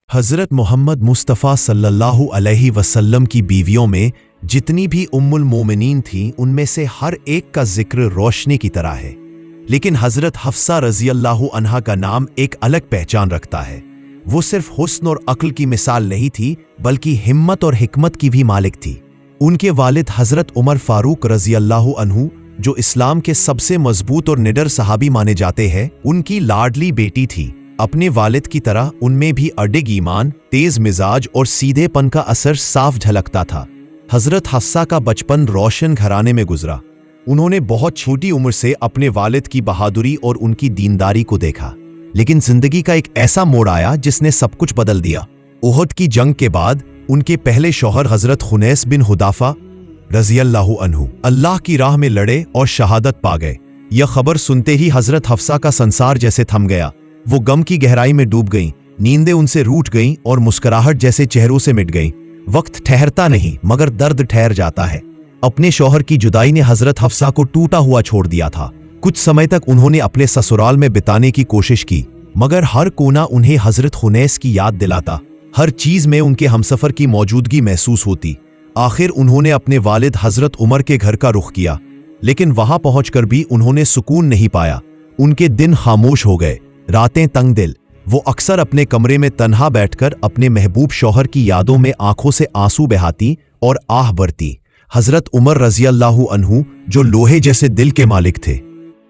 हज़रत मोहम्मद मुस्तफ़ा सल्लल्लाहु अलैहि वसल्लम की बीवियों में जितनी भी उम्मुल मोमिनीन थीं उनमें से हर एक का जिक्र रोशनी की तरह है, लेकिन हज़रत हफ्सा रज़ी अल्लाहु अन्हा का नाम एक अलग पहचान रखता है। वो सिर्फ हुस्न और अक्ल की मिसाल नहीं थी बल्कि हिम्मत और हिकमत की भी मालिक थी। उनके वालिद हज़रत उमर फारूक रज़ी अल्लाहु अन्हु, जो इस्लाम के सबसे मजबूत और निडर सहाबी माने जाते हैं, उनकी लाडली बेटी थी। अपने वालिद की तरह उनमें भी अडिग ईमान, तेज मिजाज और सीधेपन का असर साफ झलकता था। हज़रत हफ्सा का बचपन रोशन घराने में गुजरा। उन्होंने बहुत छोटी उम्र से अपने वालिद की बहादुरी और उनकी दीनदारी को देखा, लेकिन जिंदगी का एक ऐसा मोड़ आया जिसने सब कुछ बदल दिया। उहद की जंग के बाद उनके पहले शौहर हज़रत खुनैस बिन हुदाफा रज़ी अल्लाहु अन्हु अल्लाह की राह में लड़े और शहादत पा गए। यह खबर सुनते ही हज़रत हफ्सा का संसार जैसे थम गया। वो गम की गहराई में डूब गईं, नींदें उनसे रूठ गईं और मुस्कुराहट जैसे चेहरों से मिट गईं। वक्त ठहरता नहीं मगर दर्द ठहर जाता है। अपने शौहर की जुदाई ने हज़रत हफ्सा को टूटा हुआ छोड़ दिया था। कुछ समय तक उन्होंने अपने ससुराल में बिताने की कोशिश की, मगर हर कोना उन्हें हज़रत खुनैस की याद दिलाता। हर चीज में उनके हमसफर की मौजूदगी महसूस होती। आखिर उन्होंने अपने वालिद हज़रत उमर के घर का रुख किया, लेकिन वहां पहुंचकर भी उन्होंने सुकून नहीं पाया। उनके दिन खामोश हो गए, रातें तंग दिल। वो अक्सर अपने कमरे में तन्हा बैठकर अपने महबूब शौहर की यादों में आंखों से आंसू बहाती और आह भरती। हज़रत उमर रज़ी अल्लाहु अन्हु, जो लोहे जैसे दिल के मालिक थे,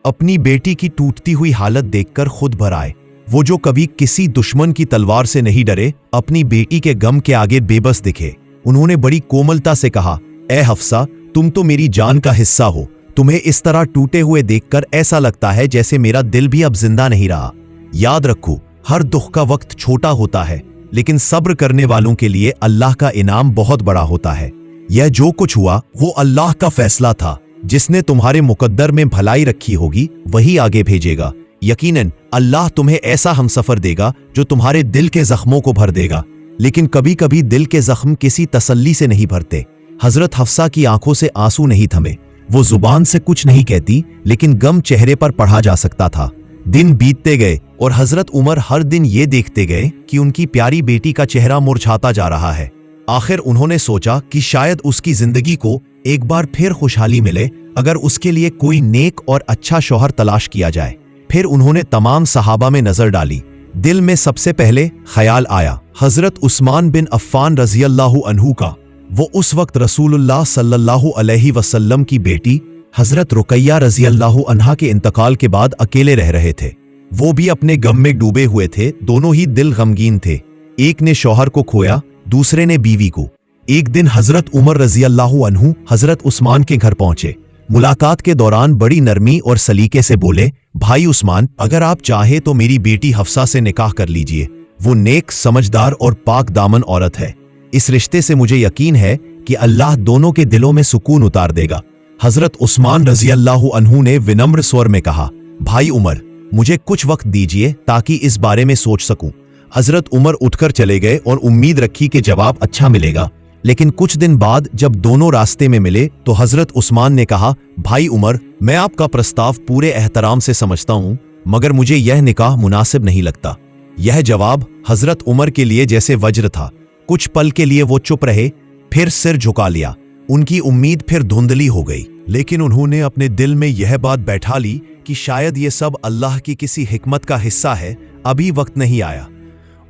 अपनी बेटी की टूटती हुई हालत देखकर खुद भर आए। वो जो कभी किसी दुश्मन की तलवार से नहीं डरे, अपनी बेटी के गम के आगे बेबस दिखे। उन्होंने बड़ी कोमलता से कहा, ए हफ्सा, तुम तो मेरी जान का हिस्सा हो। तुम्हें इस तरह टूटे हुए देखकर ऐसा लगता है जैसे मेरा दिल भी अब जिंदा नहीं रहा। याद रखो, हर दुख का वक्त छोटा होता है, लेकिन सब्र करने वालों के लिए अल्लाह का इनाम बहुत बड़ा होता है। यह जो कुछ हुआ वो अल्लाह का फैसला था। जिसने तुम्हारे मुकद्दर में भलाई रखी होगी वही आगे भेजेगा। यकीनन अल्लाह तुम्हें ऐसा हमसफर देगा जो तुम्हारे दिल के जख्मों को भर देगा। लेकिन कभी कभी दिल के जख्म किसी तसल्ली से नहीं भरते। हज़रत हफ्सा की आंखों से आंसू नहीं थमे। वो जुबान से कुछ नहीं कहती, लेकिन गम चेहरे पर पढ़ा जा सकता था। दिन बीतते गए और हज़रत उमर हर दिन ये देखते गए कि उनकी प्यारी बेटी का चेहरा मुरझाता जा रहा है। आखिर उन्होंने सोचा कि शायद उसकी जिंदगी को एक बार फिर खुशहाली मिले अगर उसके लिए कोई नेक और अच्छा शौहर तलाश किया जाए। फिर उन्होंने तमाम सहाबा में नजर डाली। दिल में सबसे पहले ख्याल आया हज़रत उस्मान बिन अफ़्फ़ान रज़ी अल्लाहु अन्हु का। वो उस वक्त रसूलुल्लाह सल्लल्लाहु अलैहि वसल्लम की बेटी हज़रत रुकैया रज़ी अल्लाहु अन्हा के इंतकाल के बाद अकेले रह रहे थे। वो भी अपने गम में डूबे हुए थे। दोनों ही दिल गमगीन थे। एक ने शौहर को खोया, दूसरे ने बीवी को। एक दिन हज़रत उमर रज़ी अल्लाहु अन्हु हज़रत उस्मान के घर पहुंचे। मुलाकात के दौरान बड़ी नरमी और सलीके से बोले, भाई उस्मान, अगर आप चाहे तो मेरी बेटी हफ्सा से निकाह कर लीजिए। वो नेक, समझदार और पाक दामन औरत है। इस रिश्ते से मुझे यकीन है कि अल्लाह दोनों के दिलों में सुकून उतार देगा। हज़रत उस्मान रज़ी अल्लाहु अन्हु ने विनम्र स्वर में कहा, भाई उमर, मुझे कुछ वक्त दीजिए ताकि इस बारे में सोच सकूं। हज़रत उमर उठकर चले गए और उम्मीद रखी कि जवाब अच्छा मिलेगा। लेकिन कुछ दिन बाद जब दोनों रास्ते में मिले तो हज़रत उस्मान ने कहा, भाई उमर, मैं आपका प्रस्ताव पूरे एहतराम से समझता हूं, मगर मुझे यह निकाह मुनासिब नहीं लगता। यह जवाब हज़रत उमर के लिए जैसे वज्र था। कुछ पल के लिए वो चुप रहे, फिर सिर झुका लिया। उनकी उम्मीद फिर धुंधली हो गई, लेकिन उन्होंने अपने दिल में यह बात बैठा ली कि शायद ये सब अल्लाह की किसी हिकमत का हिस्सा है। अभी वक्त नहीं आया।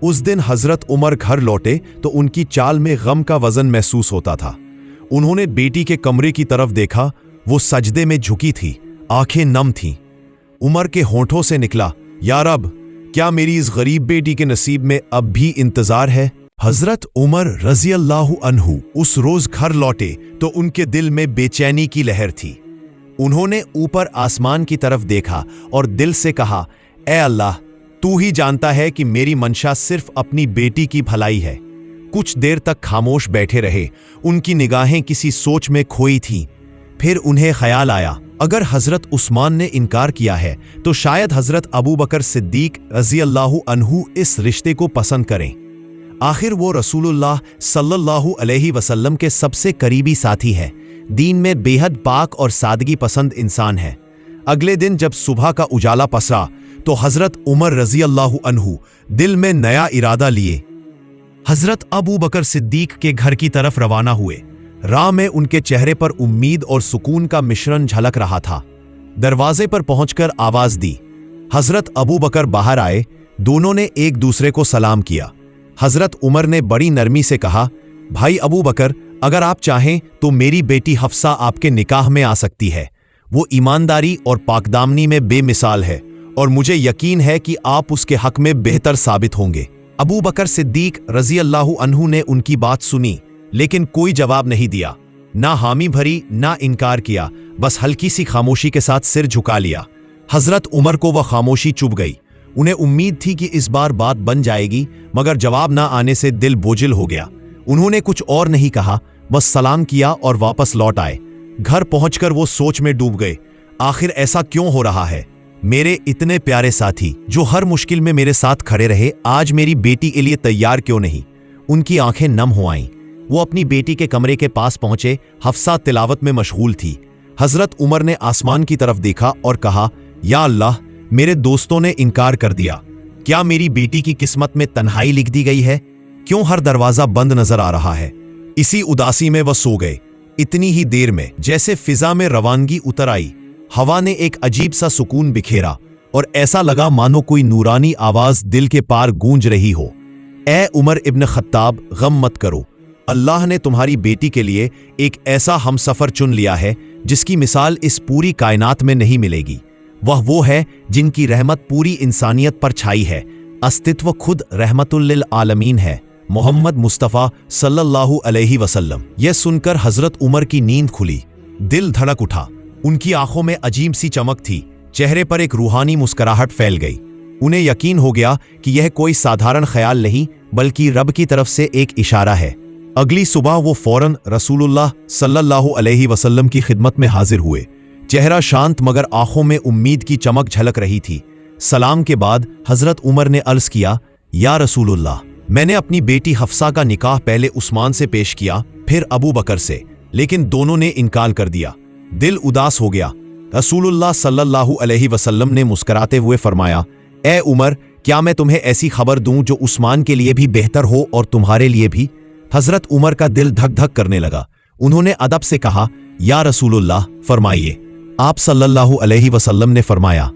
उस दिन हज़रत उमर घर लौटे तो उनकी चाल में गम का वजन महसूस होता था। उन्होंने बेटी के कमरे की तरफ देखा। वो सजदे में झुकी थी, आंखें नम थीं। उमर के होंठों से निकला, या रब, क्या मेरी इस गरीब बेटी के नसीब में अब भी इंतजार है? हज़रत उमर रज़ी अल्लाहु अन्हु उस रोज घर लौटे तो उनके दिल में बेचैनी की लहर थी। उन्होंने ऊपर आसमान की तरफ देखा और दिल से कहा, ए अल्लाह, तू ही जानता है कि मेरी मंशा सिर्फ अपनी बेटी की भलाई है। कुछ देर तक खामोश बैठे रहे। उनकी निगाहें किसी सोच में खोई थीं। फिर उन्हें ख्याल आया, अगर हज़रत उस्मान ने इनकार किया है तो शायद हज़रत अबू बकर सिद्दीक रज़ी अल्लाहु अन्हु इस रिश्ते को पसंद करें। आखिर वो रसूलुल्लाह सल्लल्लाहु अलैहि वसल्लम के सबसे करीबी साथी है। दीन में बेहद पाक और सादगी पसंद इंसान है। अगले दिन जब सुबह का उजाला पसरा तो हज़रत उमर रज़ी अल्लाहु अन्हु दिल में नया इरादा लिए। हजरत अबू बकर सिद्दीक के घर की तरफ रवाना हुए। राह में उनके चेहरे पर उम्मीद और सुकून का मिश्रण झलक रहा था। दरवाजे पर पहुंचकर आवाज दी। हजरत अबू बकर बाहर आए। दोनों ने एक दूसरे को सलाम किया। हजरत उमर ने बड़ी नरमी से कहा, भाई अबू बकर, अगर आप चाहें तो मेरी बेटी हफ्सा आपके निकाह में आ सकती है। वो ईमानदारी और पाकदामनी में बेमिसाल है और मुझे यकीन है कि आप उसके हक में बेहतर साबित होंगे। अबू बकर सिद्दीक रजी अल्लाहु अन्हु ने उनकी बात सुनी, लेकिन कोई जवाब नहीं दिया। ना हामी भरी ना इनकार किया, बस हल्की सी खामोशी के साथ सिर झुका लिया। हजरत उमर को वह खामोशी चुभ गई। उन्हें उम्मीद थी कि इस बार बात बन जाएगी, मगर जवाब ना आने से दिल बोझिल हो गया। उन्होंने कुछ और नहीं कहा, बस सलाम किया और वापस लौट आए। घर पहुंचकर वो सोच में डूब गए। आखिर ऐसा क्यों हो रहा है? मेरे इतने प्यारे साथी जो हर मुश्किल में मेरे साथ खड़े रहे, आज मेरी बेटी के लिए तैयार क्यों नहीं? उनकी आंखें नम हो आईं। वो अपनी बेटी के कमरे के पास पहुंचे। हफ्सा तिलावत में मशगूल थी। हजरत उमर ने आसमान की तरफ देखा और कहा, या अल्लाह, मेरे दोस्तों ने इनकार कर दिया। क्या मेरी बेटी की किस्मत में तन्हाई लिख दी गई है? क्यों हर दरवाजा बंद नजर आ रहा है? इसी उदासी में वह सो गए। इतनी ही देर में जैसे फिजा में रवानगी उतर आई। हवा ने एक अजीब सा सुकून बिखेरा और ऐसा लगा मानो कोई नूरानी आवाज दिल के पार गूंज रही हो। ए उमर इब्न खत्ताब, गम मत करो। अल्लाह ने तुम्हारी बेटी के लिए एक ऐसा हमसफर चुन लिया है जिसकी मिसाल इस पूरी कायनात में नहीं मिलेगी। वह वो है जिनकी रहमत पूरी इंसानियत पर छाई है। अस्तित्व खुद रहमतुल लिल आलमीन है, मोहम्मद मुस्तफ़ा सल्लल्लाहु अलैहि वसल्लम। यह सुनकर हजरत उमर की नींद खुली। दिल धड़क उठा। उनकी आंखों में अजीब सी चमक थी। चेहरे पर एक रूहानी मुस्कुराहट फैल गई। उन्हें यकीन हो गया कि यह कोई साधारण ख्याल नहीं, बल्कि रब की तरफ से एक इशारा है। अगली सुबह वो फौरन रसूलुल्लाह सल्लल्लाहु अलैहि वसल्लम की खिदमत में हाजिर हुए। चेहरा शांत मगर आंखों में उम्मीद की चमक झलक रही थी। सलाम के बाद हजरत उमर ने अर्ज किया, या रसूलुल्लाह, मैंने अपनी बेटी हफ्सा का निकाह पहले उस्मान से पेश किया, फिर अबू बकर से, लेकिन दोनों ने इनकार कर दिया। दिल उदास हो गया। रसूलुल्लाह सल्लल्लाहु अलैहि वसल्लम ने मुस्कुराते हुए फरमाया, ए उमर, क्या मैं तुम्हें ऐसी खबर दूं जो उस्मान के लिए भी बेहतर हो और तुम्हारे लिए भी? हजरत उमर का दिल धक धक करने लगा। उन्होंने अदब से कहा, या रसूलुल्लाह, फरमाइए। आप सल्लल्लाहु अलैहि वसल्लम ने फरमाया,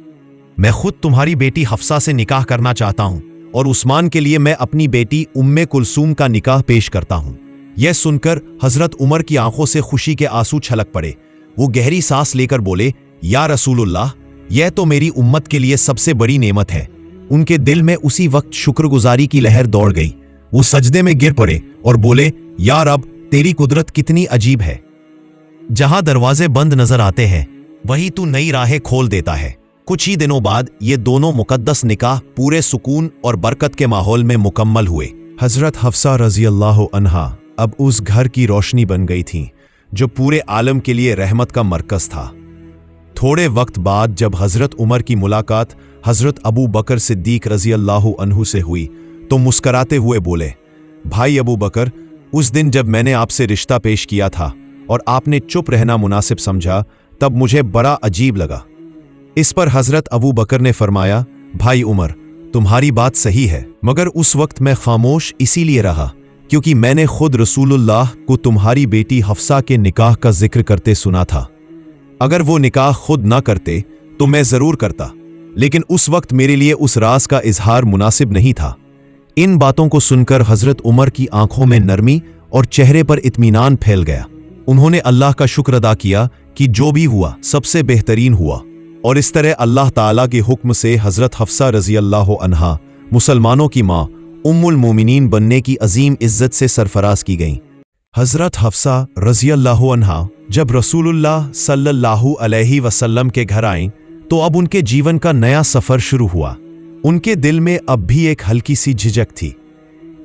मैं खुद तुम्हारी बेटी हफ्सा से निकाह करना चाहता हूं और उस्मान के लिए मैं अपनी बेटी उम्मे कुलसूम का निकाह पेश करता हूं। यह सुनकर हजरत उमर की आंखों से खुशी के आंसू छलक पड़े। वो गहरी सांस लेकर बोले, या रसूलुल्लाह, यह तो मेरी उम्मत के लिए सबसे बड़ी नेमत है। उनके दिल में उसी वक्त शुक्रगुजारी की लहर दौड़ गई। वो सजदे में गिर पड़े और बोले, या रब, तेरी कुदरत कितनी अजीब है। जहां दरवाजे बंद नजर आते हैं वहीं तू नई राहें खोल देता है। कुछ ही दिनों बाद ये दोनों मुकद्दस निकाह पूरे सुकून और बरकत के माहौल में मुकम्मल हुए। हजरत हफ्सा रजी अल्लाह अन्हा अब उस घर की रोशनी बन गई थी जो पूरे आलम के लिए रहमत का मरकज था। थोड़े वक्त बाद जब हजरत उमर की मुलाकात हजरत अबू बकर सिद्दीक रजी अल्लाह अन्हु से हुई तो मुस्कराते हुए बोले, भाई अबू बकर, उस दिन जब मैंने आपसे रिश्ता पेश किया था और आपने चुप रहना मुनासिब समझा, तब मुझे बड़ा अजीब लगा। इस पर हजरत अबू बकर ने फरमाया, भाई उमर, तुम्हारी बात सही है, मगर उस वक्त मैं खामोश इसीलिए रहा क्योंकि मैंने खुद रसूलुल्लाह को तुम्हारी बेटी हफ्सा के निकाह का जिक्र करते सुना था। अगर वो निकाह खुद ना करते तो मैं जरूर करता, लेकिन उस वक्त मेरे लिए उस राज का इजहार मुनासिब नहीं था। इन बातों को सुनकर हजरत उमर की आंखों में नरमी और चेहरे पर इत्मीनान फैल गया। उन्होंने अल्लाह का शुक्र अदा किया कि जो भी हुआ सबसे बेहतरीन हुआ, और इस तरह अल्लाह ताला के हुक्म से हजरत हफ्सा रजी अल्लाह अन्हा मुसलमानों की माँ उम्मुल मोमिनीन बनने की अजीम इज्जत से सरफराज की गईं। हजरत हफ्सा रजी अल्लाह अन्हा जब रसूलुल्लाह सल्लल्लाहु अलैहि वसल्लम के घर आईं तो अब उनके जीवन का नया सफर शुरू हुआ। उनके दिल में अब भी एक हल्की सी झिझक थी।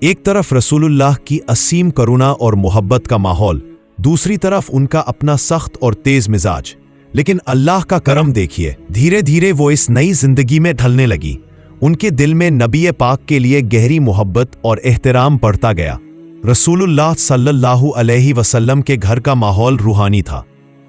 एक तरफ रसूलुल्लाह की असीम करुणा और मोहब्बत का माहौल, दूसरी तरफ उनका अपना सख्त और तेज मिजाज। लेकिन अल्लाह का करम देखिए, धीरे धीरे वो इस नई जिंदगी में ढलने लगी। उनके दिल में नबी पाक के लिए गहरी मोहब्बत और एहतराम बढ़ता गया। रसूलुल्लाह सल्लल्लाहु अलैहि वसल्लम के घर का माहौल रूहानी था।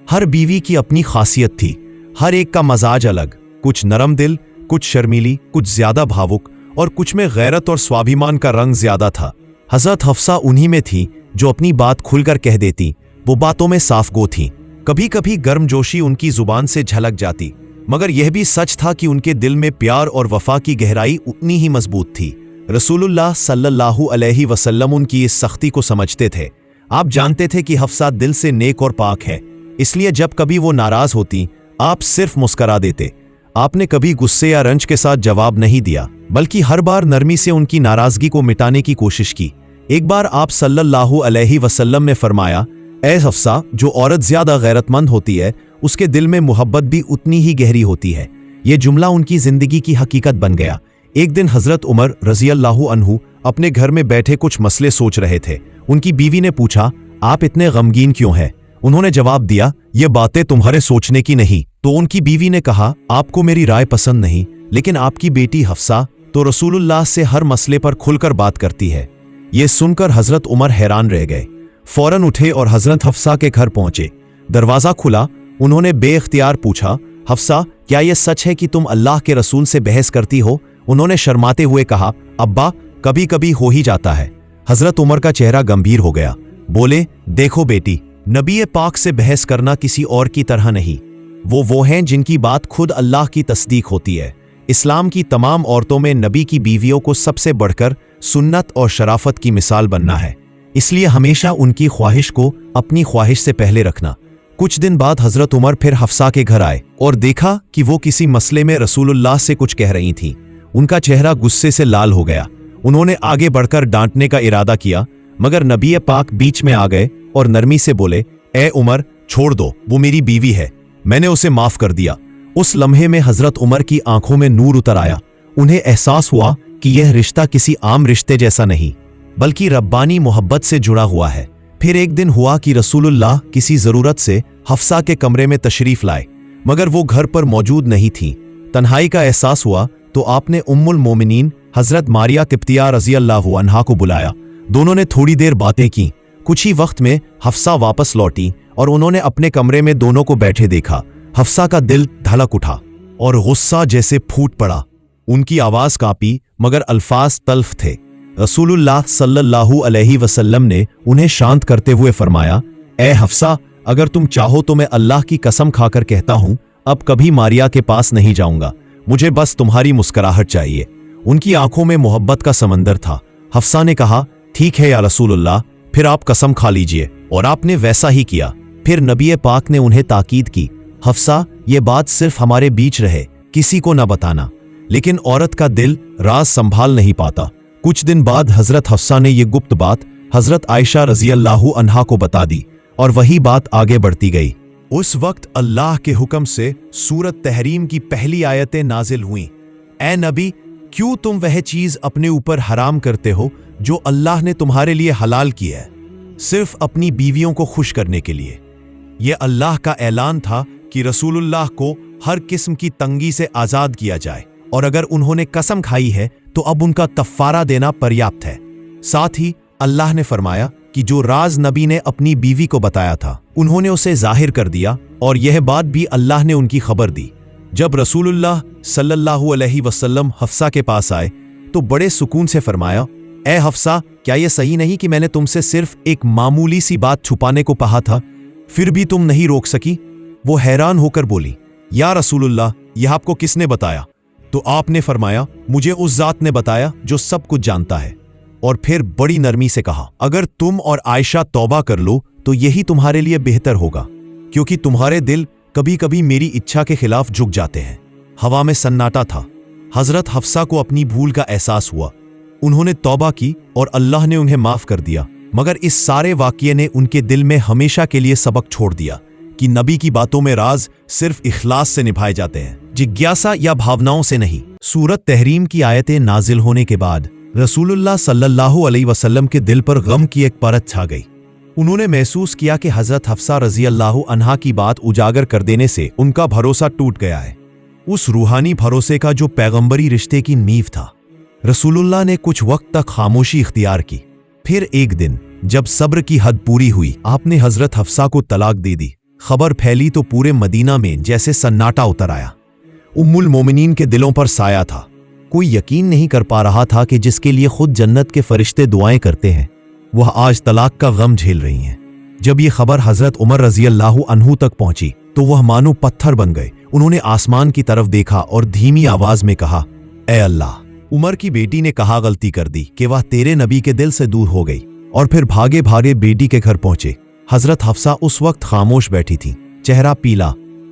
हर बीवी की अपनी खासियत थी, हर एक का मजाज अलग, कुछ नरम दिल, कुछ शर्मीली, कुछ ज्यादा भावुक और कुछ में गैरत और स्वाभिमान का रंग ज्यादा था। हज़रत हफ्सा उन्हीं में थी जो अपनी बात खुलकर कह देती। वो बातों में साफ गो थीं। कभी कभी गर्मजोशी उनकी जुबान से झलक जाती, मगर यह भी सच था कि उनके दिल में प्यार और वफा की गहराई उतनी ही मजबूत थी। रसूलुल्लाह सल्लल्लाहु अलैहि वसल्लम उनकी इस सख्ती को समझते थे। आप जानते थे कि हफ्सा दिल से नेक और पाक है, इसलिए जब कभी वो नाराज होती आप सिर्फ मुस्करा देते। आपने कभी गुस्से या रंज के साथ जवाब नहीं दिया, बल्कि हर बार नरमी से उनकी नाराजगी को मिटाने की कोशिश की। एक बार आप सल्लल्लाहु अलैहि वसल्लम ने फरमाया, ऐ हफ्सा, जो औरत ज्यादा गैरतमंद होती है उसके दिल में मोहब्बत भी उतनी ही गहरी होती है। ये जुमला उनकी जिंदगी की हकीकत बन गया। एक दिन हजरत उमर रज़ियल्लाहु अन्हु अपने घर में बैठे कुछ मसले सोच रहे थे। उनकी बीवी ने पूछा, आप इतने गमगीन क्यों हैं? उन्होंने जवाब दिया, ये बातें तुम्हारे सोचने की नहीं। तो उनकी बीवी ने कहा, आपको मेरी राय पसंद नहीं, लेकिन आपकी बेटी हफ्सा तो रसूलुल्लाह से हर मसले पर खुलकर बात करती है। ये सुनकर हजरत उमर हैरान रह गए। फौरन उठे और हजरत हफ्सा के घर पहुंचे। दरवाजा खुला, उन्होंने बेइख्तियार पूछा, हफ्सा, क्या यह सच है कि तुम अल्लाह के रसूल से बहस करती हो? उन्होंने शर्माते हुए कहा, अब्बा, कभी कभी हो ही जाता है। हजरत उमर का चेहरा गंभीर हो गया। बोले, देखो बेटी, नबी पाक से बहस करना किसी और की तरह नहीं। वो हैं जिनकी बात खुद अल्लाह की तस्दीक होती है। इस्लाम की तमाम औरतों में नबी की बीवियों को सबसे बढ़कर सुन्नत और शराफत की मिसाल बनना है, इसलिए हमेशा उनकी ख्वाहिश को अपनी ख्वाहिश से पहले रखना। कुछ दिन बाद हजरत उमर फिर हफ्सा के घर आए और देखा कि वो किसी मसले में रसूलुल्लाह से कुछ कह रही थीं। उनका चेहरा गुस्से से लाल हो गया। उन्होंने आगे बढ़कर डांटने का इरादा किया, मगर नबी पाक बीच में आ गए और नरमी से बोले, ए उमर, छोड़ दो, वो मेरी बीवी है, मैंने उसे माफ कर दिया। उस लम्हे में हजरत उमर की आंखों में नूर उतर आया। उन्हें एहसास हुआ कि यह रिश्ता किसी आम रिश्ते जैसा नहीं, बल्कि रब्बानी मोहब्बत से जुड़ा हुआ है। फिर एक दिन हुआ कि रसूलुल्लाह किसी जरूरत से हफ्सा के कमरे में तशरीफ लाए, मगर वो घर पर मौजूद नहीं थी। तन्हाई का एहसास हुआ तो आपने उम्मुल मोमिनीन हजरत मारिया किप्तिया रज़ियल्लाहु अन्हा को बुलाया। दोनों ने थोड़ी देर बातें की। कुछ ही वक्त में हफ्सा वापस लौटी और उन्होंने अपने कमरे में दोनों को बैठे देखा। हफ्सा का दिल धड़क उठा और गुस्सा जैसे फूट पड़ा। उनकी आवाज कांपी, मगर अल्फाज तल्फ थे। रसूलुल्लाह सल्लल्लाहु अलैहि वसल्लम ने उन्हें शांत करते हुए फरमाया, ए हफ्सा, अगर तुम चाहो तो मैं अल्लाह की कसम खाकर कहता हूं, अब कभी मारिया के पास नहीं जाऊंगा। मुझे बस तुम्हारी मुस्कुराहट चाहिए। उनकी आंखों में मोहब्बत का समंदर था। हफ्सा ने कहा, ठीक है या रसूलुल्लाह, फिर आप कसम खा लीजिए। और आपने वैसा ही किया। फिर नबी पाक ने उन्हें ताकीद की, हफ्सा, ये बात सिर्फ हमारे बीच रहे, किसी को न बताना। लेकिन औरत का दिल राज संभाल नहीं पाता। कुछ दिन बाद हजरत हफ्सा ने यह गुप्त बात हजरत आयशा रज़ियल्लाहु अन्हा को बता दी और वही बात आगे बढ़ती गई। उस वक्त अल्लाह के हुक्म से सूरत तहरीम की पहली आयतें नाजिल हुईं। ए नबी, क्यों तुम वह चीज अपने ऊपर हराम करते हो जो अल्लाह ने तुम्हारे लिए हलाल की है, सिर्फ अपनी बीवियों को खुश करने के लिए। यह अल्लाह का ऐलान था कि रसूलुल्लाह को हर किस्म की तंगी से आजाद किया जाए, और अगर उन्होंने कसम खाई है तो अब उनका तफ्फारा देना पर्याप्त है। साथ ही अल्लाह ने फरमाया कि जो राज नबी ने अपनी बीवी को बताया था उन्होंने उसे जाहिर कर दिया, और यह बात भी अल्लाह ने उनकी खबर दी। जब रसूलुल्लाह सल्लल्लाहु अलैहि वसल्लम हफ्सा के पास आए तो बड़े सुकून से फरमाया, ए हफ्सा, क्या यह सही नहीं कि मैंने तुमसे सिर्फ एक मामूली सी बात छुपाने को कहा था, फिर भी तुम नहीं रोक सकी? वो हैरान होकर बोली, या रसूलुल्लाह, यह आपको किसने बताया? तो आपने फरमाया, मुझे उस जात ने बताया जो सब कुछ जानता है। और फिर बड़ी नरमी से कहा, अगर तुम और आयशा तौबा कर लो तो यही तुम्हारे लिए बेहतर होगा, क्योंकि तुम्हारे दिल कभी कभी मेरी इच्छा के खिलाफ झुक जाते हैं। हवा में सन्नाटा था। हजरत हफ्सा को अपनी भूल का एहसास हुआ। उन्होंने तौबा की और अल्लाह ने उन्हें माफ कर दिया। मगर इस सारे वाक़ये ने उनके दिल में हमेशा के लिए सबक छोड़ दिया कि नबी की बातों में राज सिर्फ इखलास से निभाए जाते हैं, जिज्ञासा या भावनाओं से नहीं। सूरत तहरीम की आयतें नाजिल होने के बाद रसूलुल्लाह सल्लल्लाहु अलैहि वसल्लम के दिल पर गम की एक परत छा गई। उन्होंने महसूस किया कि हजरत हफ्सा रज़ियल्लाहु अन्हा की बात उजागर कर देने से उनका भरोसा टूट गया है, उस रूहानी भरोसे का जो पैगंबरी रिश्ते की नींव था। रसूलुल्लाह ने कुछ वक्त तक खामोशी इख्तियार की। फिर एक दिन जब सब्र की हद पूरी हुई, आपने हजरत हफ्सा को तलाक दे दी। खबर फैली तो पूरे मदीना में जैसे सन्नाटा उतर आया। उम्मुल मोमिनीन के दिलों पर साया था। कोई यकीन नहीं कर पा रहा था कि जिसके लिए खुद जन्नत के फरिश्ते दुआएं करते हैं वह आज तलाक का गम झेल रही हैं। जब ये खबर हजरत उमर रजी अल्लाह अन्हु तक पहुंची तो वह मानो पत्थर बन गए। उन्होंने आसमान की तरफ देखा और धीमी आवाज में कहा, ए अल्लाह, उमर की बेटी ने कहा गलती कर दी कि वह तेरे नबी के दिल से दूर हो गई। और फिर भागे भागे बेटी के घर पहुंचे। हजरत हफ्सा उस वक्त खामोश बैठी थी, चेहरा पीला,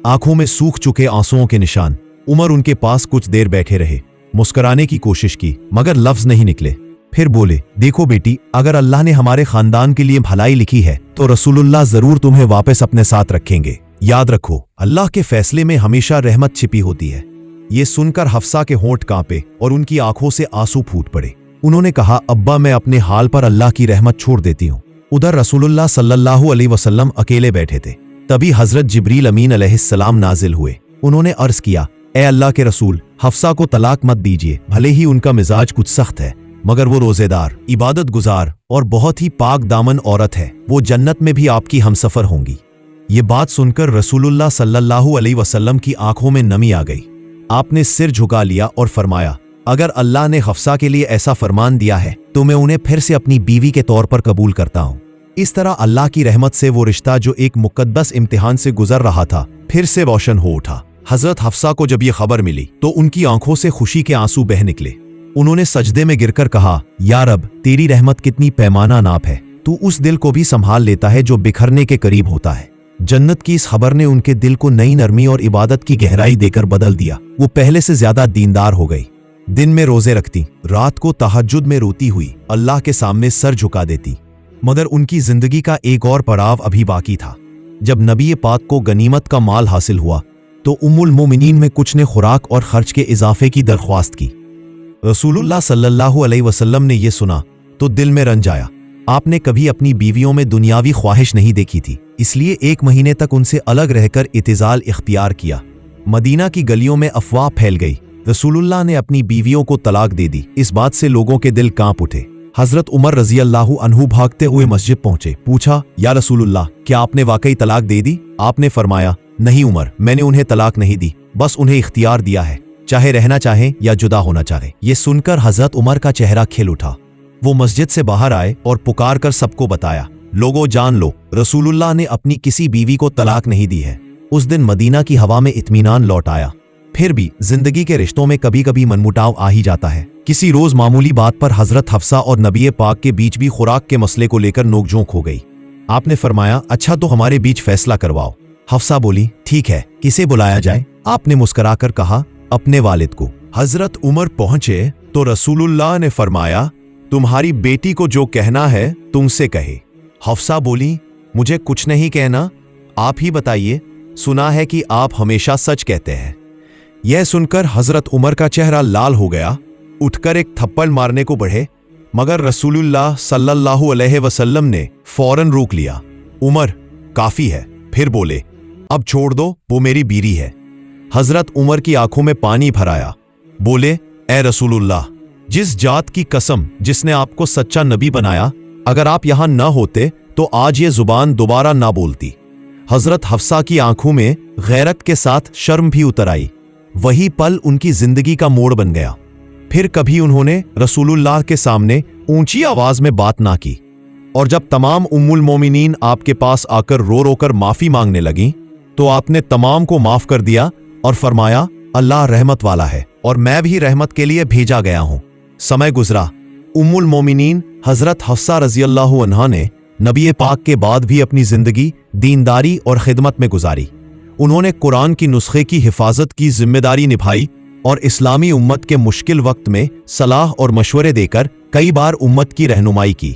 आंखों में सूख चुके आंसुओं के निशान। उमर उनके पास कुछ देर बैठे रहे, मुस्कुराने की कोशिश की मगर लफ्ज नहीं निकले। फिर बोले, देखो बेटी, अगर अल्लाह ने हमारे खानदान के लिए भलाई लिखी है तो रसूलुल्लाह जरूर तुम्हें वापस अपने साथ रखेंगे। याद रखो, अल्लाह के फैसले में हमेशा रहमत छिपी होती है। ये सुनकर हफ्सा के होंठ कांपे और उनकी आंखों से आंसू फूट पड़े। उन्होंने कहा, अब्बा, मैं अपने हाल पर अल्लाह की रहमत छोड़ देती हूँ। उधर रसूलुल्लाह सल्लल्लाहु अलैहि वसल्लम अकेले बैठे थे। तभी हजरत जिब्रील अमीन अलैहिस्सलाम नाजिल हुए। उन्होंने अर्ज किया, ए अल्लाह के रसूल, हफ्सा को तलाक मत दीजिए। भले ही उनका मिजाज कुछ सख्त है मगर वो रोजेदार, इबादत गुजार और बहुत ही पाक दामन औरत है। वो जन्नत में भी आपकी हमसफर होंगी। ये बात सुनकर रसूलुल्लाह सल्लल्लाहु अलैहि वसल्लम की आंखों में नमी आ गई। आपने सिर झुका लिया और फरमाया, अगर अल्लाह ने हफ्सा के लिए ऐसा फरमान दिया है तो मैं उन्हें फिर से अपनी बीवी के तौर पर कबूल करता हूँ। इस तरह अल्लाह की रहमत से वो रिश्ता जो एक मुकद्दस इम्तिहान से गुजर रहा था फिर से रोशन हो उठा। हजरत हफ्सा को जब ये खबर मिली तो उनकी आंखों से खुशी के आंसू बह निकले। उन्होंने सजदे में गिरकर कहा, या रब, तेरी रहमत कितनी पैमाना नाप है। तू उस दिल को भी संभाल लेता है जो बिखरने के करीब होता है। जन्नत की इस खबर ने उनके दिल को नई नरमी और इबादत की गहराई देकर बदल दिया। वो पहले से ज्यादा दीनदार हो गई। दिन में रोजे रखती, रात को तहज्जुद में रोती हुई अल्लाह के सामने सर झुका देती। मगर उनकी जिंदगी का एक और पड़ाव अभी बाकी था। जब नबी पाक को गनीमत का माल हासिल हुआ तो उम्मुल मोमिनीन में कुछ ने खुराक और खर्च के इजाफे की दरख्वास्त की। रसूलुल्लाह सल्लल्लाहु अलैहि वसल्लम ने यह सुना तो दिल में रंज आया। आपने कभी अपनी बीवियों में दुनियावी ख्वाहिश नहीं देखी थी, इसलिए 1 महीने तक उनसे अलग रहकर इतिजाल इख्तियार किया। मदीना की गलियों में अफवाह फैल गई, रसूलुल्लाह ने अपनी बीवियों को तलाक दे दी। इस बात से लोगों के दिल कांप उठे। हजरत उमर रजी अल्लाहु अन्हु भागते हुए मस्जिद पहुंचे। पूछा, या रसूलुल्लाह, क्या आपने वाकई तलाक दे दी? आपने फरमाया, नहीं उमर, मैंने उन्हें तलाक नहीं दी, बस उन्हें इख्तियार दिया है, चाहे रहना चाहे या जुदा होना चाहे। ये सुनकर हजरत उमर का चेहरा खिल उठा। वो मस्जिद से बाहर आए और पुकार कर सबको बताया, लोगों जान लो, रसूलुल्लाह ने अपनी किसी बीवी को तलाक नहीं दी है। उस दिन मदीना की हवा में इत्मीनान लौट आया। फिर भी जिंदगी के रिश्तों में कभी कभी मनमुटाव आ ही जाता है। किसी रोज मामूली बात पर हजरत हफ्सा और नबी पाक के बीच भी खुराक के मसले को लेकर नोकझोंक हो गई। आपने फरमाया, अच्छा तो हमारे बीच फैसला करवाओ। हफ्सा बोली, ठीक है, किसे बुलाया जाए? आपने मुस्कुराकर कहा, अपने वालिद को। हजरत उमर पहुंचे तो रसूलुल्लाह ने फरमाया, तुम्हारी बेटी को जो कहना है तुमसे कहे। हफ्सा बोली, मुझे कुछ नहीं कहना, आप ही बताइए, सुना है कि आप हमेशा सच कहते हैं। यह सुनकर हजरत उमर का चेहरा लाल हो गया। उठकर एक थप्पड़ मारने को बढ़े मगर रसूलुल्लाह सल्लल्लाहु अलैहि वसल्लम ने फौरन रोक लिया। उमर, काफी है। फिर बोले, अब छोड़ दो, वो मेरी बीवी है। हजरत उमर की आंखों में पानी भर आया। बोले, ए रसूलुल्लाह, जिस जात की कसम जिसने आपको सच्चा नबी बनाया, अगर आप यहां न होते तो आज ये जुबान दोबारा ना बोलती। हजरत हफ्सा की आंखों में गैरत के साथ शर्म भी उतर आई। वही पल उनकी जिंदगी का मोड़ बन गया। फिर कभी उन्होंने रसूलुल्लाह के सामने ऊंची आवाज में बात ना की। और जब तमाम उम्मुल मोमिनीन आपके पास आकर रो रो कर माफी मांगने लगी तो आपने तमाम को माफ कर दिया और फरमाया, अल्लाह रहमत वाला है और मैं भी रहमत के लिए भेजा गया हूं। समय गुजरा। उम्मुल मोमिनीन हजरत हफ्सा रजी अल्लाहु अन्हा ने नबी पाक के बाद भी अपनी जिंदगी दीनदारी और खिदमत में गुजारी। उन्होंने कुरान की नुस्खे की हिफाजत की जिम्मेदारी निभाई और इस्लामी उम्मत के मुश्किल वक्त में सलाह और मशवरे देकर कई बार उम्मत की रहनुमाई की।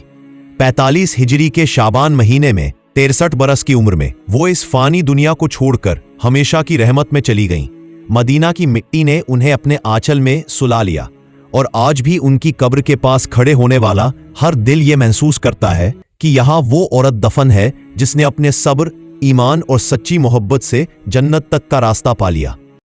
45 हिजरी के शाबान महीने में 63 बरस की उम्र में वो इस फानी दुनिया को छोड़कर हमेशा की रहमत में चली गईं। मदीना की मिट्टी ने उन्हें अपने आंचल में सुला लिया और आज भी उनकी कब्र के पास खड़े होने वाला हर दिल ये महसूस करता है कि यहाँ वो औरत दफन है जिसने अपने सब्र, ईमान और सच्ची मोहब्बत से जन्नत तक का रास्ता पा लिया।